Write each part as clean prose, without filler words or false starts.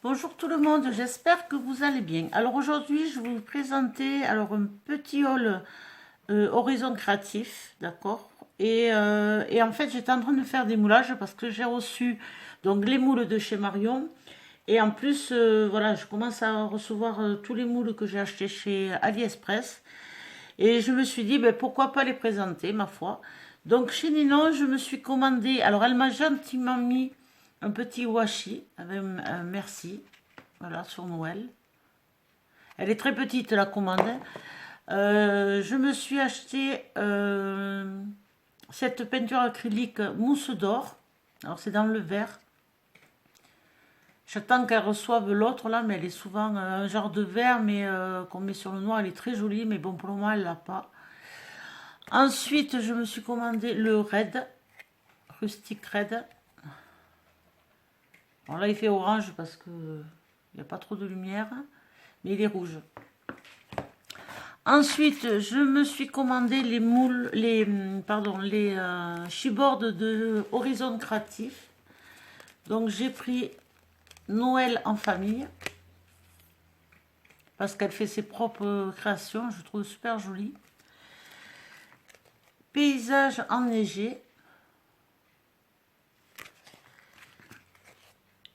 Bonjour tout le monde, j'espère que vous allez bien. Alors aujourd'hui, je vais vous présenter un petit haul Horizon Créatif, d'accord, et en fait, j'étais en train de faire des moulages parce que j'ai reçu donc les moules de chez Marion. Et en plus, voilà, je commence à recevoir tous les moules que j'ai achetés chez AliExpress. Et je me suis dit, ben, pourquoi pas les présenter, ma foi. Donc chez Ninon, je me suis commandé. Alors elle m'a gentiment mis un petit washi avec un merci. Voilà, sur Noël. Elle est très petite, la commande. Je me suis acheté cette peinture acrylique mousse d'or. Alors c'est dans le vert. J'attends qu'elle reçoive l'autre là, mais elle est souvent un genre de vert, mais qu'on met sur le noir. Elle est très jolie, mais bon, pour le moment, elle l'a pas. Ensuite, je me suis commandé le Red, Rustic Red. Bon, là, il fait orange parce que il n'y a pas trop de lumière, mais il est rouge. Ensuite, je me suis commandé les moules, les chipboards de Horizon Créatif. Donc, j'ai pris Noël en famille parce qu'elle fait ses propres créations, je trouve super jolie. Paysage enneigé.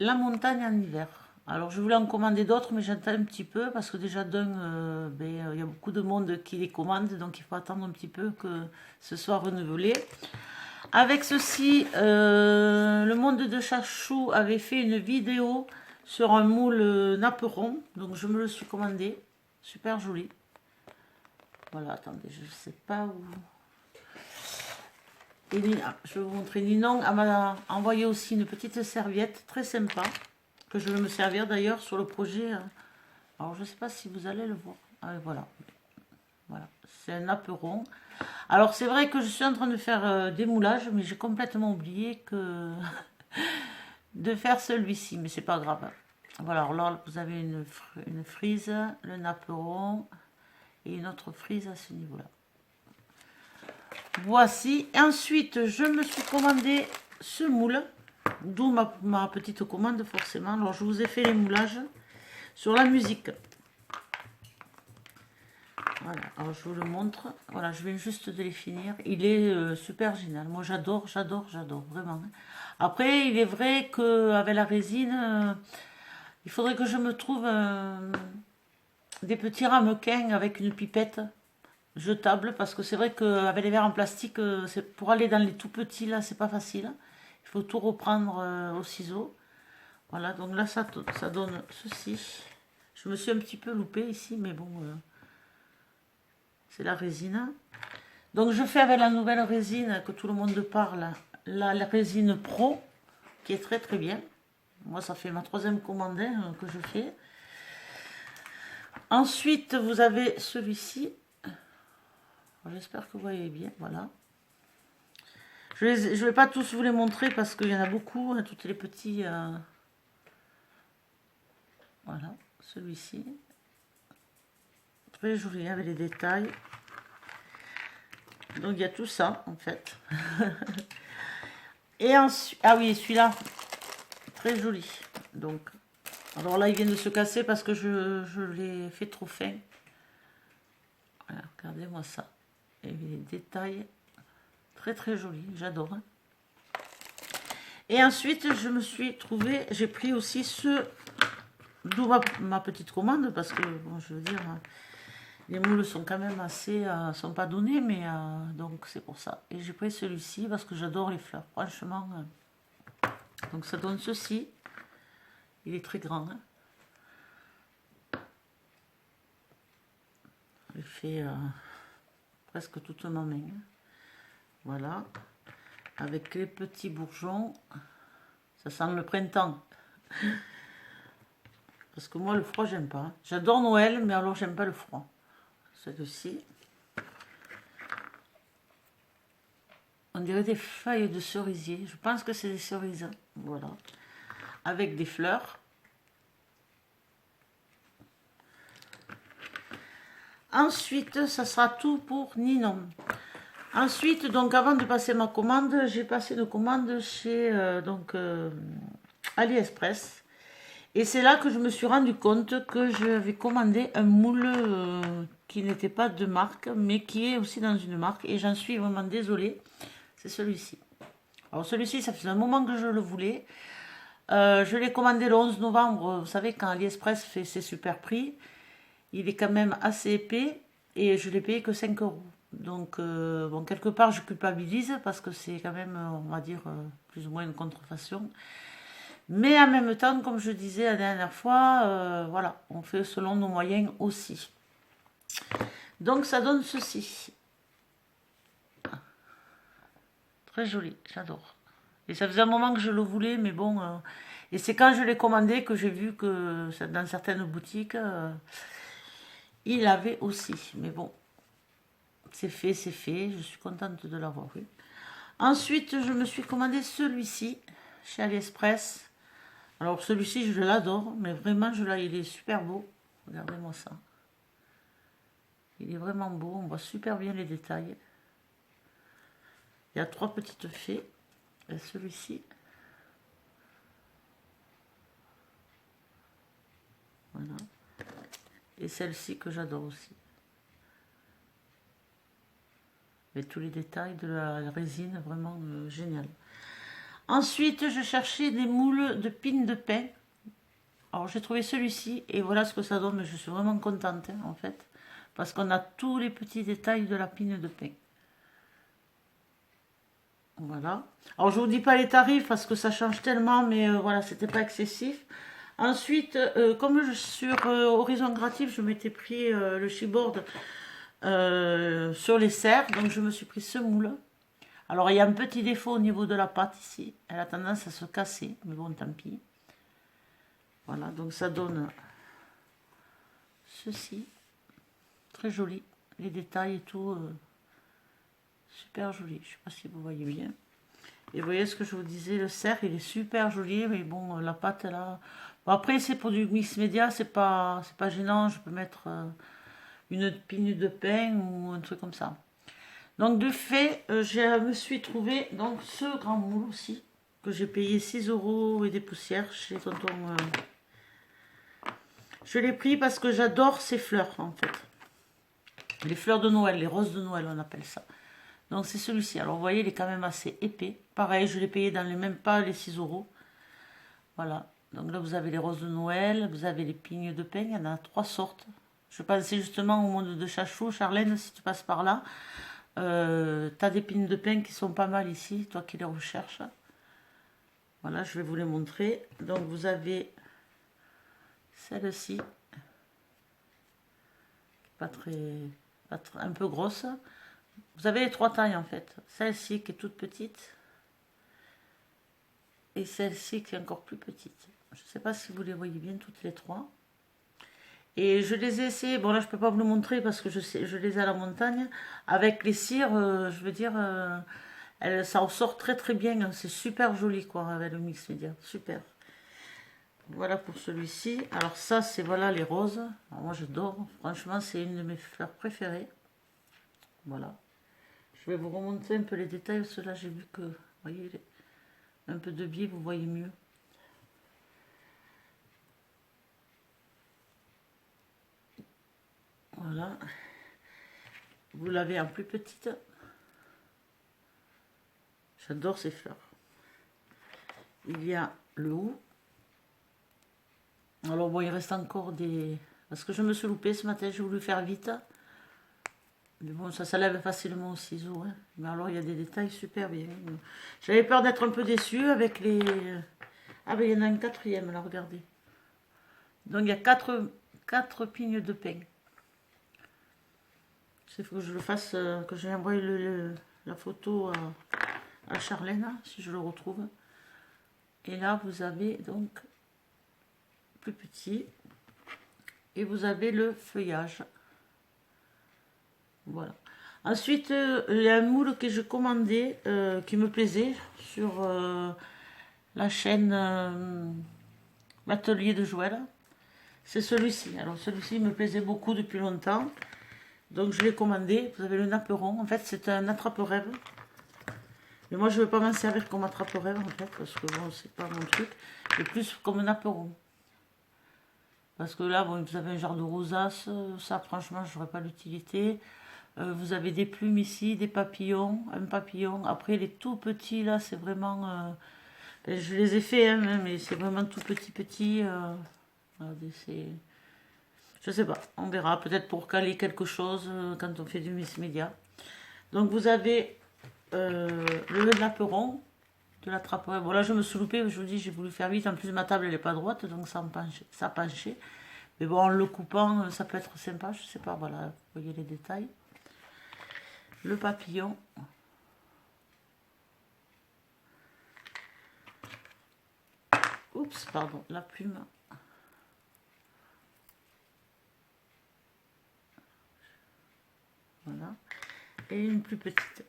La montagne en hiver. Alors je voulais en commander d'autres, mais j'attends un petit peu parce que déjà d'un, il y a beaucoup de monde qui les commande, donc il faut attendre un petit peu que ce soit renouvelé. Avec ceci, le monde de Chachou avait fait une vidéo sur un moule napperon, donc je me le suis commandé. Super joli. Voilà, attendez, je ne sais pas où. Et je vais vous montrer. Ninon m'a envoyé aussi une petite serviette très sympa que je vais me servir d'ailleurs sur le projet. Alors je ne sais pas si vous allez le voir. Ah, voilà, voilà, c'est un apéron. Alors c'est vrai que je suis en train de faire des moulages, mais j'ai complètement oublié que de faire celui-ci, mais c'est pas grave. Voilà, alors là vous avez une frise, le napperon et une autre frise à ce niveau-là. Voici. Ensuite, je me suis commandé ce moule, d'où ma petite commande forcément. Alors, je vous ai fait les moulages sur la musique. Voilà, alors je vous le montre. Voilà, je viens juste de les finir. Il est super génial. Moi, j'adore, vraiment. Après, il est vrai qu'avec la résine, il faudrait que je me trouve des petits ramequins avec une pipette jetable, parce que c'est vrai qu'avec les verres en plastique, pour aller dans les tout petits là, c'est pas facile. Il faut tout reprendre au ciseau. Voilà, donc là ça donne ceci. Je me suis un petit peu loupée ici, mais bon, c'est la résine. Donc je fais avec la nouvelle résine que tout le monde parle, la résine Pro, qui est très très bien. Moi, ça fait ma troisième commande que je fais. Ensuite, vous avez celui-ci. J'espère que vous voyez bien, voilà. Je ne vais pas tous vous les montrer parce qu'il y en a beaucoup, hein, tous les petits. Voilà, celui-ci. Très joli avec les détails. Donc il y a tout ça en fait. Et ensuite, ah oui, celui-là, très joli. Donc, alors là, il vient de se casser parce que je l'ai fait trop fin. Voilà, regardez-moi ça. Et les détails très très jolis, j'adore. Et ensuite je me suis trouvé, j'ai pris aussi d'où ma petite commande, parce que bon, je veux dire, les moules sont quand même assez, sont pas donnés, mais donc c'est pour ça. Et j'ai pris celui-ci parce que j'adore les fleurs, franchement. Donc ça donne ceci, il est très grand. Hein. fait presque toute ma main. Voilà. Avec les petits bourgeons. Ça sent le printemps. Parce que moi, le froid, j'aime pas. J'adore Noël, mais alors, j'aime pas le froid. Celle-ci. On dirait des feuilles de cerisier. Je pense que c'est des cerises. Voilà. Avec des fleurs. Ensuite, ça sera tout pour Ninon. Ensuite, donc avant de passer ma commande, j'ai passé une commande chez AliExpress. Et c'est là que je me suis rendu compte que j'avais commandé un moule qui n'était pas de marque, mais qui est aussi dans une marque. Et j'en suis vraiment désolée. C'est celui-ci. Alors celui-ci, ça faisait un moment que je le voulais. Je l'ai commandé le 11 novembre. Vous savez, quand AliExpress fait ses super prix, il est quand même assez épais. Et je l'ai payé que 5 euros. Donc, bon, quelque part, je culpabilise parce que c'est quand même, on va dire, plus ou moins une contrefaçon. Mais en même temps, comme je disais la dernière fois, voilà, on fait selon nos moyens aussi. Donc, ça donne ceci. Très joli, j'adore. Et ça faisait un moment que je le voulais, mais bon. Et c'est quand je l'ai commandé que j'ai vu que dans certaines boutiques, il avait aussi. Mais bon. C'est fait, c'est fait. Je suis contente de l'avoir eu. Ensuite, je me suis commandé celui-ci chez AliExpress. Alors, celui-ci, je l'adore. Mais vraiment, il est super beau. Regardez-moi ça. Il est vraiment beau. On voit super bien les détails. Il y a 3 petites fées. Et celui-ci. Voilà. Et celle-ci que j'adore aussi. Et tous les détails de la résine, vraiment génial. Ensuite, je cherchais des moules de pine de pain. Alors, j'ai trouvé celui-ci et voilà ce que ça donne. Mais je suis vraiment contente, hein, en fait. Parce qu'on a tous les petits détails de la pine de pain. Voilà. Alors, je ne vous dis pas les tarifs parce que ça change tellement, mais voilà, c'était pas excessif. Ensuite, comme sur Horizon Gratif, je m'étais pris le chipboard sur les serres, donc je me suis pris ce moule. Alors il y a un petit défaut au niveau de la pâte ici, elle a tendance à se casser, mais bon tant pis. Voilà, donc ça donne ceci, très joli, les détails et tout, super joli, je sais pas si vous voyez bien. Et vous voyez ce que je vous disais, le cercle il est super joli, mais bon la pâte là, bon, après c'est pour du mix média, c'est pas gênant, je peux mettre une pine de pain ou un truc comme ça. Donc de fait, je me suis trouvé donc ce grand moule aussi, que j'ai payé 6 euros et des poussières chez Tonton. Je l'ai pris parce que j'adore ces fleurs en fait. Les fleurs de Noël, les roses de Noël on appelle ça. Donc c'est celui-ci. Alors vous voyez, il est quand même assez épais. Pareil, je l'ai payé dans les mêmes pas les 6 euros. Voilà. Donc là vous avez les roses de Noël, vous avez les pignes de pain, il y en a 3 sortes. Je pensais justement au monde de Chachou, Charlène, si tu passes par là. T'as des pines de pain qui sont pas mal ici, toi qui les recherches. Voilà, je vais vous les montrer. Donc vous avez celle-ci, un peu grosse. Vous avez les 3 tailles en fait. Celle-ci qui est toute petite. Et celle-ci qui est encore plus petite. Je ne sais pas si vous les voyez bien toutes les 3. Et je les ai essayées, bon là je peux pas vous le montrer parce que je les ai à la montagne. Avec les cires, je veux dire, ça ressort très très bien. C'est super joli quoi avec le mix média, super. Voilà pour celui-ci. Alors ça c'est voilà les roses. Alors, moi j'adore, franchement c'est une de mes fleurs préférées. Voilà. Je vais vous remonter un peu les détails. Ceux-là j'ai vu que, vous voyez, un peu de biais, vous voyez mieux. Voilà. Vous l'avez en plus petite. J'adore ces fleurs. Il y a le hou. Alors bon, il reste encore des... Parce que je me suis loupée ce matin, j'ai voulu faire vite. Mais bon, ça lève facilement au ciseau. Hein. Mais alors, il y a des détails super bien. J'avais peur d'être un peu déçue avec les... Ah ben, il y en a une 4e, là, regardez. Donc, il y a 4 pignes de pain. Il faut que je le fasse, que j'ai envoyé la photo à Charlène, si je le retrouve. Et là, vous avez donc plus petit. Et vous avez le feuillage. Voilà. Ensuite, il y a un moule que j'ai commandé, qui me plaisait, sur la chaîne L'Atelier de Joël. C'est celui-ci. Alors celui-ci me plaisait beaucoup depuis longtemps. Donc je l'ai commandé. Vous avez le napperon. En fait, c'est un attrape-rêve. Mais moi, je ne veux pas m'en servir comme attrape-rêve, en fait, parce que bon, c'est pas mon truc. Mais plus comme un napperon. Parce que là, bon, vous avez un genre de rosace. Ça, franchement, je n'aurais pas l'utilité. Vous avez des plumes ici, des papillons, un papillon. Après, les tout petits, là, c'est vraiment... je les ai fait, hein, mais c'est vraiment tout petit. Regardez, c'est... Je sais pas, on verra. Peut-être pour caler quelque chose quand on fait du Miss Media. Donc, vous avez le napperon de la trappe. Voilà, je me suis loupée, je vous dis, j'ai voulu faire vite. En plus, ma table, elle n'est pas droite, donc ça penchait. Mais bon, en le coupant, ça peut être sympa, je sais pas. Voilà, vous voyez les détails. Le papillon. Oups, pardon, la plume. Voilà. Et une plus petite.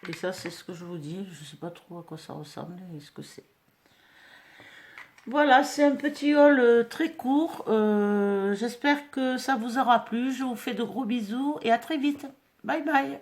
Et ça, c'est ce que je vous dis. Je ne sais pas trop à quoi ça ressemble et ce que c'est. Voilà, c'est un petit haul très court. J'espère que ça vous aura plu. Je vous fais de gros bisous et à très vite. Bye bye.